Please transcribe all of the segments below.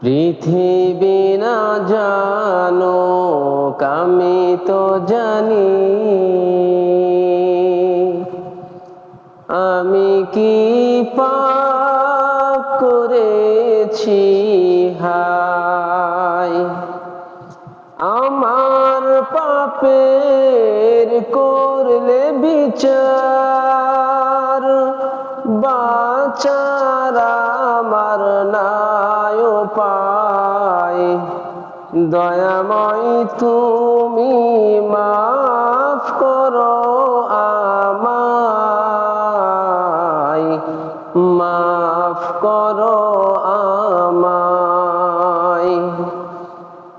পৃথিবী না জানুক আমি তো জানি, আমি কি পাপ করেছি হায়। আমার পাপের করলে বিচার, বাঁচার আমার নাই উপায়। দয়াময় তুমি মাফ করো আমায়, মাফ করো আমায়।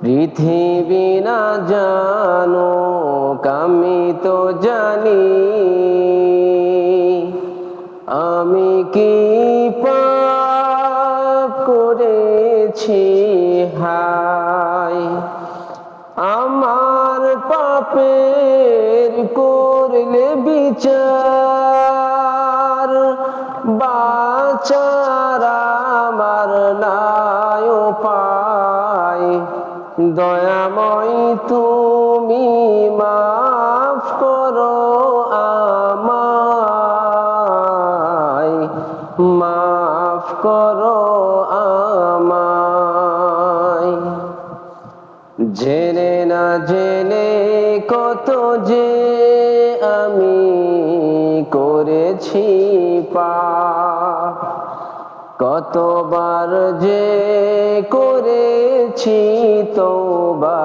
পৃথিবী না জানুক আমি তো জানি, আমি কি পাপ করেছি হায়। আমার পাপের করলে বিচার, বাঁচার আমার নাই উপায়। দয়াময় তুমি মাফ করো আমায়, মাফ করো আমায়। জেনে না জেনে কত যে আমি করেছি পাপ, কতবার যে করেছি তওবা,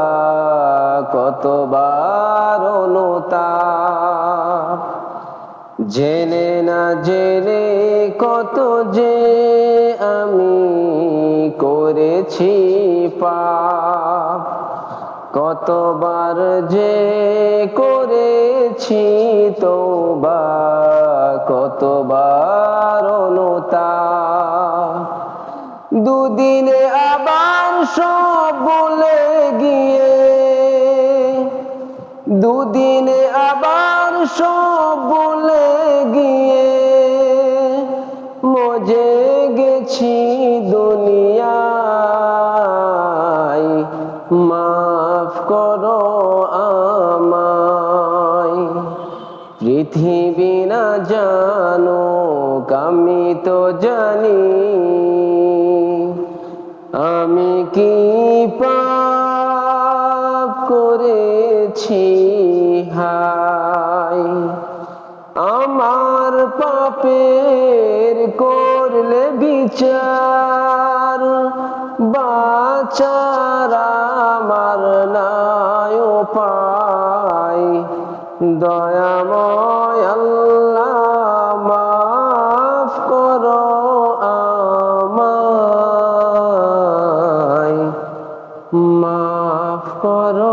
কতবার অনুতাপ। জেনে না জেনে কত যে আমি করেছি পাপ, কতবার যে করেছি তওবা, কতবার অনুতাপ। দুদিনে আবার সব ভুলে গিয়ে, দুদিনে আবার সব ভুলে গিয়ে মজে গেছি দুনিয়ায়। মাফ করো আমায়। পৃথিবী না জানুক আমি তো জানি, আমি কি পাপ করেছি হায়। আমার পাপের করলে বিচার, বাঁচার আমার নাই উপায়। দয়াময় আল্লাহ মাফ করো আমায়, মাফ করো